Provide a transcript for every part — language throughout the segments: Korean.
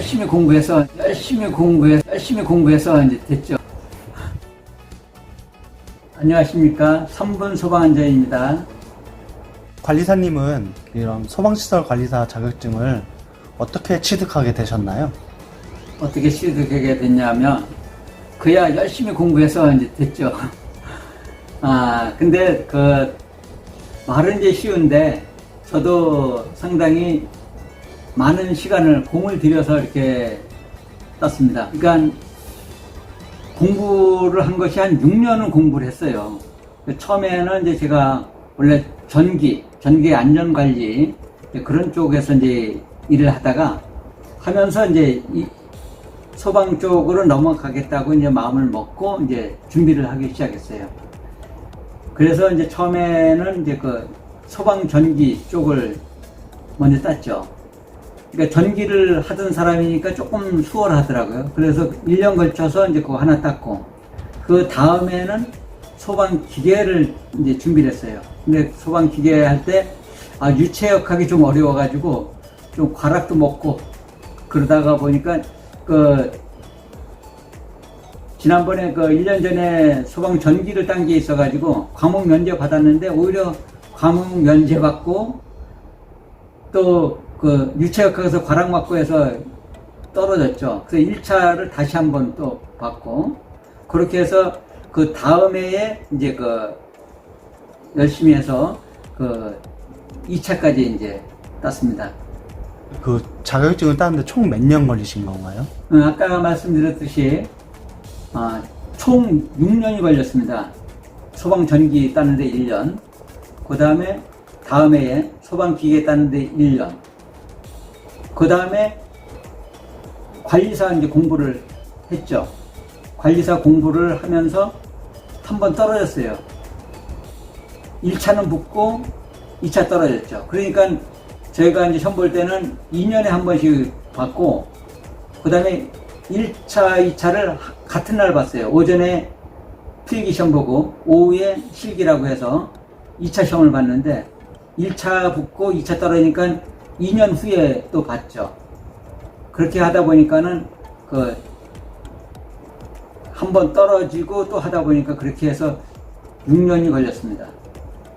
열심히 공부해서 이제 됐죠. 안녕하십니까. 3분 소방안전입니다. 관리사님은 이런 소방시설 관리사 자격증을 어떻게 취득하게 되셨나요? 어떻게 취득하게 됐냐면, 그야 열심히 공부해서 이제 됐죠. 근데 말은 이제 쉬운데, 저도 상당히 많은 시간을 공을 들여서 이렇게 땄습니다. 그러니까 공부를 한 것이 한 6년은 공부를 했어요. 처음에는 이제 제가 원래 전기 안전관리 그런 쪽에서 이제 일을 하면서 이제 이 소방 쪽으로 넘어가겠다고 이제 마음을 먹고 이제 준비를 하기 시작했어요. 그래서 이제 처음에는 이제 소방 전기 쪽을 먼저 땄죠. 그러니까 전기를 하던 사람이니까 조금 수월하더라고요. 그래서 1년 걸쳐서 이제 그거 하나 땄고, 그 다음에는 소방 기계를 이제 준비를 했어요. 근데 소방 기계 할 때, 유체역하기 좀 어려워가지고, 좀 과락도 먹고, 그러다가 보니까, 지난번에 1년 전에 소방 전기를 딴 게 있어가지고, 과목 면제 받았는데, 오히려 과목 면제 받고, 또, 유체역학에서 과락 맞고 해서 떨어졌죠. 그래서 1차를 다시 한번 또 받고, 그렇게 해서 그 다음 해에 이제 열심히 해서 2차까지 이제 땄습니다. 그 자격증을 따는데 총 몇 년 걸리신 건가요? 아까 말씀드렸듯이, 총 6년이 걸렸습니다. 소방 전기 따는데 1년. 그 다음에 다음 해에 소방 기계 따는데 1년. 그 다음에 관리사 이제 공부를 했죠. 관리사 공부를 하면서 한 번 떨어졌어요. 1차는 붙고 2차 떨어졌죠. 그러니까 저희가 이제 시험 볼 때는 2년에 한 번씩 받고, 그 다음에 1차, 2차를 같은 날 봤어요. 오전에 필기 시험 보고 오후에 실기라고 해서 2차 시험을 봤는데, 1차 붙고 2차 떨어지니까 2년 후에 또 봤죠. 그렇게 하다 보니까는 한 번 떨어지고 또 하다 보니까 그렇게 해서 6년이 걸렸습니다.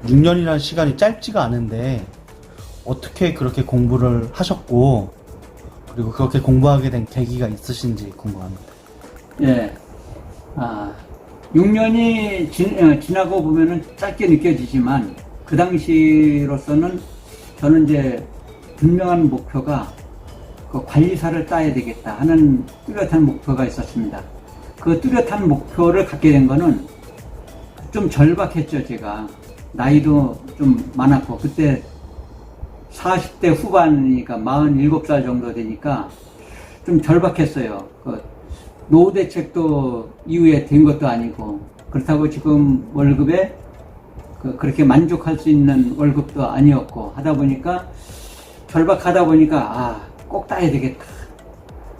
6년이라는 시간이 짧지가 않은데 어떻게 그렇게 공부를 하셨고, 그리고 그렇게 공부하게 된 계기가 있으신지 궁금합니다. 예. 6년이 지나고 보면은 짧게 느껴지지만, 그 당시로서는 저는 이제 분명한 목표가 관리사를 따야 되겠다 하는 뚜렷한 목표가 있었습니다. 그 뚜렷한 목표를 갖게 된 거는 좀 절박했죠. 제가 나이도 좀 많았고, 그때 40대 후반이니까 47살 정도 되니까 좀 절박했어요. 노후 대책도 이후에 된 것도 아니고, 그렇다고 지금 월급에 그렇게 만족할 수 있는 월급도 아니었고 하다 보니까, 절박하다 보니까 꼭 따야 되겠다.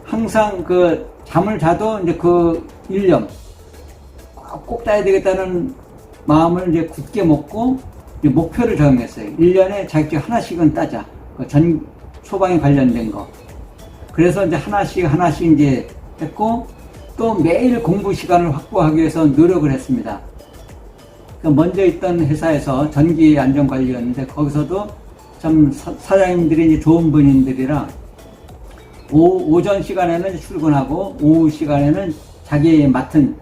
항상 잠을 자도 이제 일념 꼭 따야 되겠다는 마음을 이제 굳게 먹고 이제 목표를 정했어요. 1년에 자격증 하나씩은 따자. 소방에 관련된 거. 그래서 이제 하나씩 이제 했고, 또 매일 공부 시간을 확보하기 위해서 노력을 했습니다. 먼저 있던 회사에서 전기 안전관리였는데, 거기서도 참 사장님들이 이제 좋은 분들이라 오전 시간에는 출근하고 오후 시간에는 자기 맡은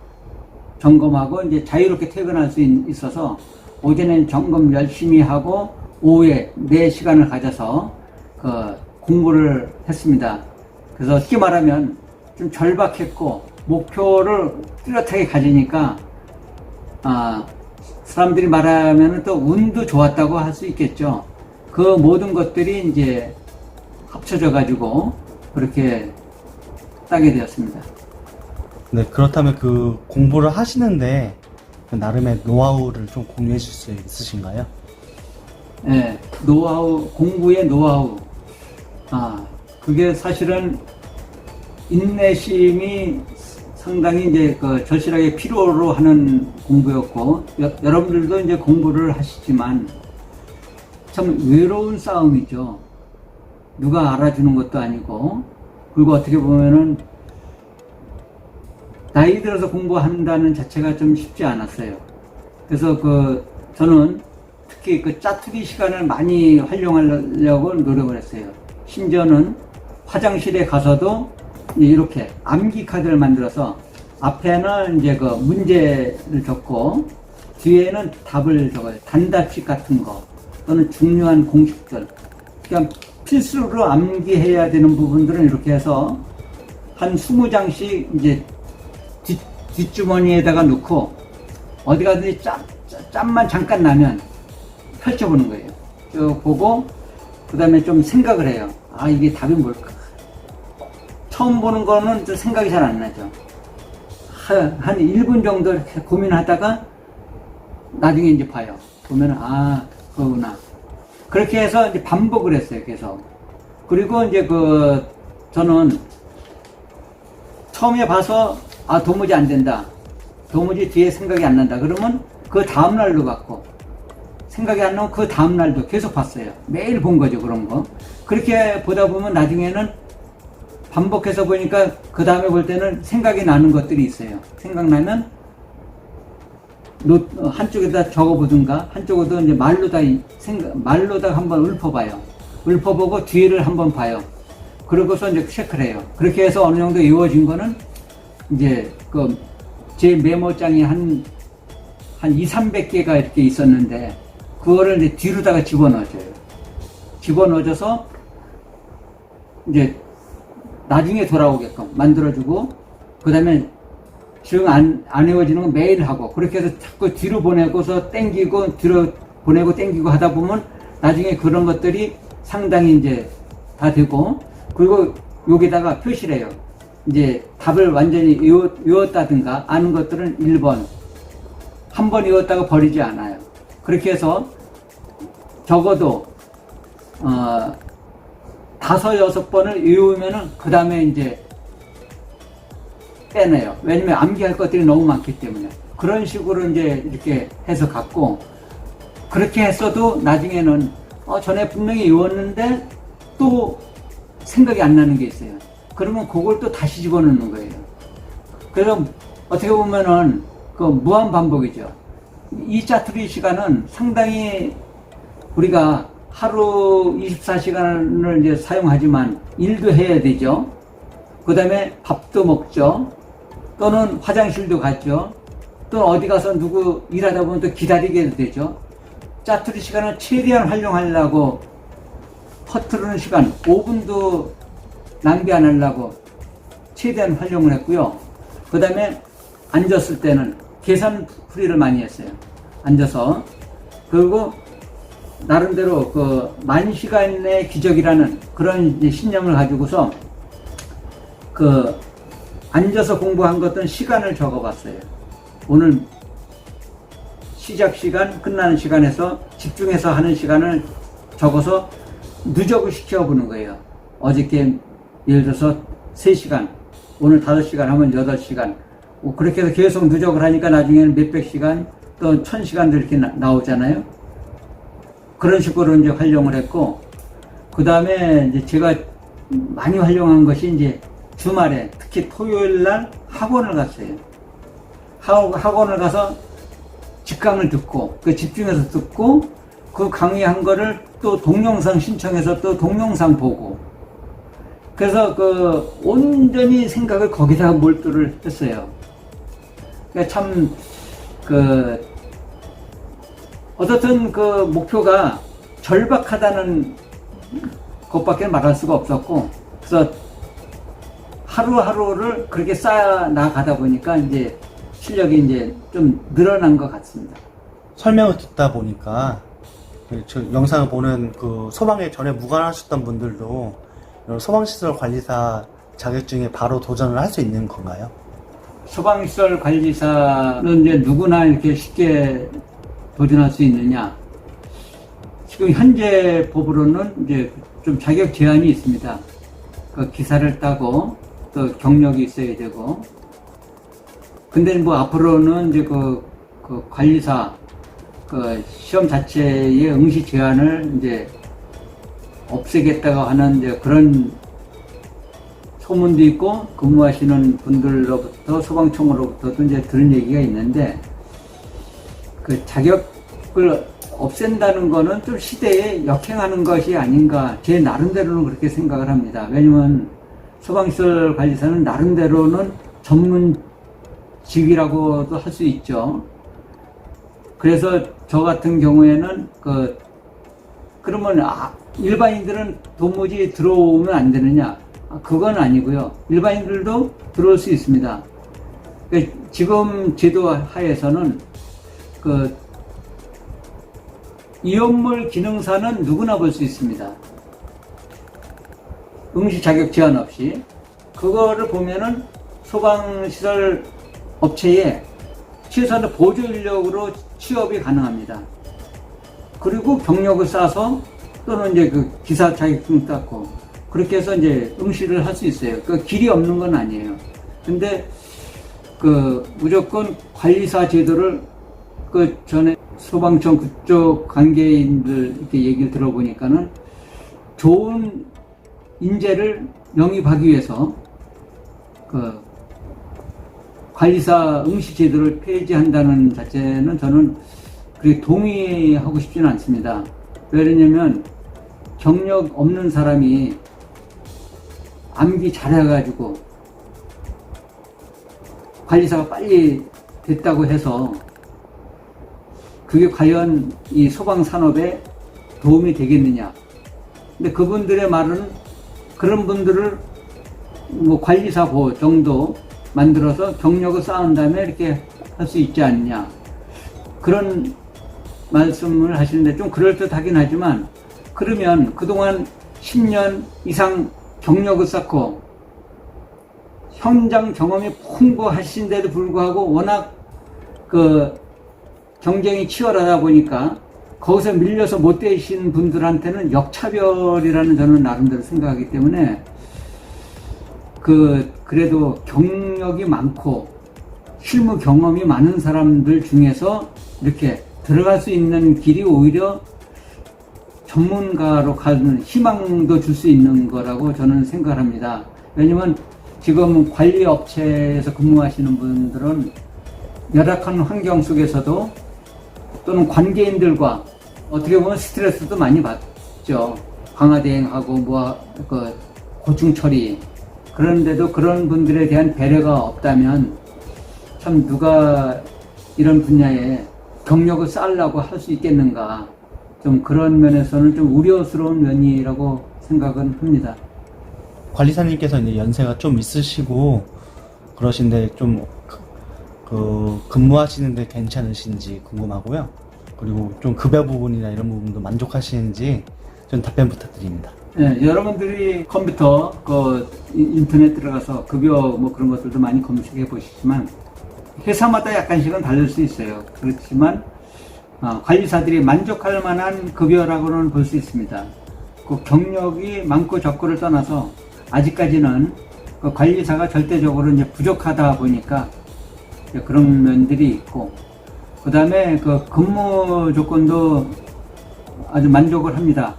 점검하고 이제 자유롭게 퇴근할 수 있어서 오전엔 점검 열심히 하고 오후에 내 시간을 가져서 공부를 했습니다. 그래서 쉽게 말하면 좀 절박했고 목표를 뚜렷하게 가지니까 사람들이 말하면 또 운도 좋았다고 할 수 있겠죠. 그 모든 것들이 이제 합쳐져 가지고 그렇게 따게 되었습니다. 네, 그렇다면 그 공부를 하시는데 나름의 노하우를 좀 공유해 줄 수 있으신가요? 네, 공부의 노하우. 그게 사실은 인내심이 상당히 이제 절실하게 필요로 하는 공부였고, 여러분들도 이제 공부를 하시지만 참 외로운 싸움이죠. 누가 알아주는 것도 아니고, 그리고 어떻게 보면은 나이 들어서 공부한다는 자체가 좀 쉽지 않았어요. 그래서 저는 특히 짜투리 시간을 많이 활용하려고 노력을 했어요. 심지어는 화장실에 가서도 이렇게 암기 카드를 만들어서 앞에는 이제 문제를 적고 뒤에는 답을 적어요. 단답식 같은 거 또는 중요한 공식들. 그냥 필수로 암기해야 되는 부분들은 이렇게 해서 한 20장씩 이제 뒷주머니에다가 놓고 어디 가든지 짬만 잠깐 나면 펼쳐보는 거예요. 쭉 보고 그 다음에 좀 생각을 해요. 아, 이게 답이 뭘까? 처음 보는 거는 또 생각이 잘 안 나죠. 한 1분 정도 이렇게 고민하다가 나중에 이제 봐요. 보면 아, 그거구나. 그렇게 해서 이제 반복을 했어요, 계속. 그리고 이제 저는 처음에 봐서 아, 도무지 안 된다. 도무지 뒤에 생각이 안 난다. 그러면 그 다음날도 봤고, 생각이 안 나면 그 다음날도 계속 봤어요. 매일 본 거죠, 그런 거. 그렇게 보다 보면 나중에는 반복해서 보니까 그 다음에 볼 때는 생각이 나는 것들이 있어요. 생각나면 한쪽에다 적어보든가 한쪽에도 이제 말로다 한번 읊어봐요. 읊어보고 뒤를 한번 봐요. 그러고서 이제 체크를 해요. 그렇게 해서 어느 정도 이루어진 거는 이제 제 메모장이 한 200~300개가 이렇게 있었는데 그거를 이제 뒤로다가 집어넣어줘요. 집어넣어줘서 이제 나중에 돌아오게끔 만들어주고 그 다음에 지금 안 외워지는 건 매일 하고 그렇게 해서 자꾸 뒤로 보내고서 땡기고 뒤로 보내고 땡기고 하다 보면 나중에 그런 것들이 상당히 이제 다 되고 그리고 여기다가 표시를 해요. 이제 답을 완전히 외웠다든가 아는 것들은 1번 한 번 외웠다가 버리지 않아요. 그렇게 해서 적어도 5~6번을 외우면은 그 다음에 이제 빼내요. 왜냐면 암기할 것들이 너무 많기 때문에. 그런 식으로 이제 이렇게 해서 갔고, 그렇게 했어도 나중에는, 전에 분명히 외웠는데 또 생각이 안 나는 게 있어요. 그러면 그걸 또 다시 집어넣는 거예요. 그래서 어떻게 보면은 무한 반복이죠. 이 짜투리 시간은 상당히 우리가 하루 24시간을 이제 사용하지만 일도 해야 되죠. 그 다음에 밥도 먹죠. 또는 화장실도 갔죠. 또 어디 가서 누구 일하다 보면 또 기다리게 되죠. 짜투리 시간을 최대한 활용하려고 퍼뜨리는 시간 5분도 낭비 안 하려고 최대한 활용을 했고요. 그 다음에 앉았을 때는 계산풀이를 많이 했어요. 앉아서. 그리고 나름대로 만시간의 기적이라는 그런 이제 신념을 가지고서 앉아서 공부한 것들은 시간을 적어봤어요. 오늘 시작 시간, 끝나는 시간에서 집중해서 하는 시간을 적어서 누적을 시켜보는 거예요. 어저께 예를 들어서 3시간, 오늘 5시간 하면 8시간. 그렇게 해서 계속 누적을 하니까 나중에는 몇백 시간, 또 1000시간도 이렇게 나오잖아요. 그런 식으로 이제 활용을 했고, 그 다음에 이제 제가 많이 활용한 것이 이제 주말에, 특히 토요일 날 학원을 갔어요. 학원을 가서 직강을 듣고, 집중해서 듣고, 그 강의한 거를 또 동영상 신청해서 또 동영상 보고, 그래서 온전히 생각을 거기다가 몰두를 했어요. 그러니까 참, 어떻든 목표가 절박하다는 것밖에 말할 수가 없었고, 그래서 하루하루를 그렇게 쌓아 나가다 보니까 이제 실력이 이제 좀 늘어난 것 같습니다. 설명을 듣다 보니까 저 영상을 보는 소방에 전에 무관하셨던 분들도 이런 소방시설 관리사 자격증에 바로 도전을 할 수 있는 건가요? 소방시설 관리사는 이제 누구나 이렇게 쉽게 도전할 수 있느냐? 지금 현재 법으로는 이제 좀 자격 제한이 있습니다. 기사를 따고 또 경력이 있어야 되고. 근데 앞으로는 이제 관리사 시험 자체의 응시 제한을 이제 없애겠다고 하는 이제 그런 소문도 있고 근무하시는 분들로부터 소방청으로부터도 이제 들은 얘기가 있는데 그 자격을 없앤다는 거는 좀 시대에 역행하는 것이 아닌가 제 나름대로는 그렇게 생각을 합니다. 왜냐면 소방시설 관리사는 나름대로는 전문직이라고도 할 수 있죠. 그래서 저 같은 경우에는 그러면 일반인들은 도무지 들어오면 안 되느냐? 그건 아니고요. 일반인들도 들어올 수 있습니다. 지금 제도 하에서는 이온물 기능사는 누구나 볼 수 있습니다. 응시 자격 제한 없이. 그거를 보면은 소방시설 업체에 최소한의 보조 인력으로 취업이 가능합니다. 그리고 경력을 쌓아서 또는 이제 그 기사 자격증 땄고 그렇게 해서 이제 응시를 할 수 있어요. 그 길이 없는 건 아니에요. 근데 무조건 관리사 제도를 전에 소방청 그쪽 관계인들 이렇게 얘기를 들어보니까는 좋은 인재를 영입하기 위해서 관리사 응시 제도를 폐지한다는 자체는 저는 그렇게 동의하고 싶지는 않습니다. 왜냐면 경력 없는 사람이 암기 잘해가지고 관리사가 빨리 됐다고 해서 그게 과연 이 소방산업에 도움이 되겠느냐. 근데 그분들의 말은 그런 분들을 관리사보 정도 만들어서 경력을 쌓은 다음에 이렇게 할 수 있지 않냐. 그런 말씀을 하시는데 좀 그럴듯하긴 하지만 그러면 그동안 10년 이상 경력을 쌓고 현장 경험이 풍부하신데도 불구하고 워낙 경쟁이 치열하다 보니까 거기서 밀려서 못 되신 분들한테는 역차별이라는 저는 나름대로 생각하기 때문에 그래도 경력이 많고 실무 경험이 많은 사람들 중에서 이렇게 들어갈 수 있는 길이 오히려 전문가로 가는 희망도 줄 수 있는 거라고 저는 생각합니다. 왜냐면 지금 관리업체에서 근무하시는 분들은 열악한 환경 속에서도 또는 관계인들과 어떻게 보면 스트레스도 많이 받죠. 강화대행하고 고충 처리. 그런데도 그런 분들에 대한 배려가 없다면 참 누가 이런 분야에 경력을 쌓으려고 할 수 있겠는가. 좀 그런 면에서는 좀 우려스러운 면이라고 생각은 합니다. 관리사님께서 이제 연세가 좀 있으시고 그러신데 좀 근무하시는데 괜찮으신지 궁금하고요. 그리고 좀 급여 부분이나 이런 부분도 만족하시는지 좀 답변 부탁드립니다. 네, 여러분들이 컴퓨터, 인터넷 들어가서 급여 그런 것들도 많이 검색해 보시지만 회사마다 약간씩은 다를 수 있어요. 그렇지만 관리사들이 만족할 만한 급여라고는 볼 수 있습니다. 그 경력이 많고 적고를 떠나서 아직까지는 관리사가 절대적으로 이제 부족하다 보니까 그런 면들이 있고, 그 다음에 근무 조건도 아주 만족을 합니다.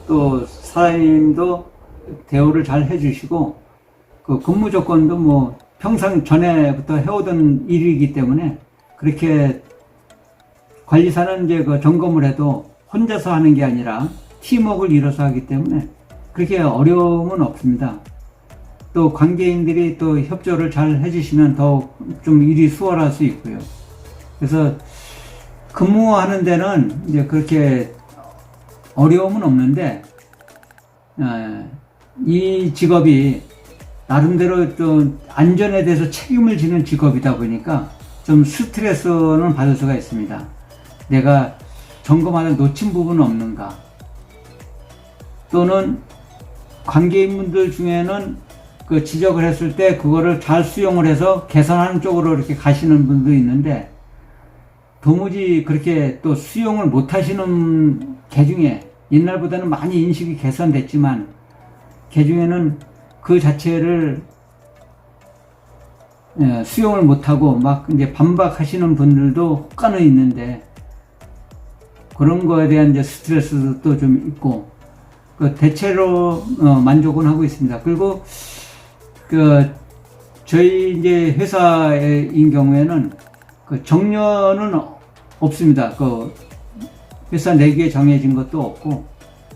또 사장님도 대우를 잘 해주시고, 근무 조건도 평상 전에부터 해오던 일이기 때문에 그렇게 관리사는 이제 점검을 해도 혼자서 하는 게 아니라 팀워크를 이뤄서 하기 때문에 그렇게 어려움은 없습니다. 또 관계인들이 또 협조를 잘 해주시면 더욱 좀 일이 수월할 수 있고요. 그래서 근무하는 데는 이제 그렇게 어려움은 없는데, 이 직업이 나름대로 좀 안전에 대해서 책임을 지는 직업이다 보니까 좀 스트레스는 받을 수가 있습니다. 내가 점검하다 놓친 부분은 없는가. 또는 관계인분들 중에는 지적을 했을 때 그거를 잘 수용을 해서 개선하는 쪽으로 이렇게 가시는 분도 있는데, 도무지 그렇게 또 수용을 못 하시는 개중에 옛날보다는 많이 인식이 개선됐지만 개중에는 그 자체를 수용을 못하고 막 이제 반박하시는 분들도 혹간은 있는데, 그런 거에 대한 이제 스트레스도 좀 있고, 그 대체로 만족은 하고 있습니다. 그리고 그 저희 이제 회사인 경우에는 그 정년은 없습니다. 그 회사 내기에 정해진 것도 없고,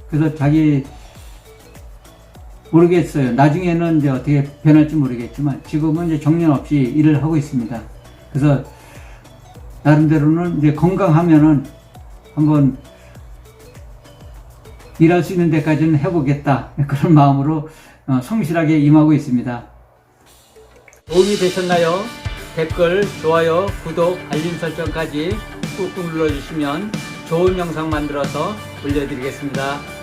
그래서 자기 모르겠어요. 나중에는 이제 어떻게 변할지 모르겠지만 지금은 이제 정년 없이 일을 하고 있습니다. 그래서 나름대로는 이제 건강하면은 한번 일할 수 있는 데까지는 해보겠다, 그런 마음으로 성실하게 임하고 있습니다. 도움이 되셨나요? 댓글, 좋아요, 구독, 알림 설정까지 꾹꾹 눌러주시면 좋은 영상 만들어서 올려드리겠습니다.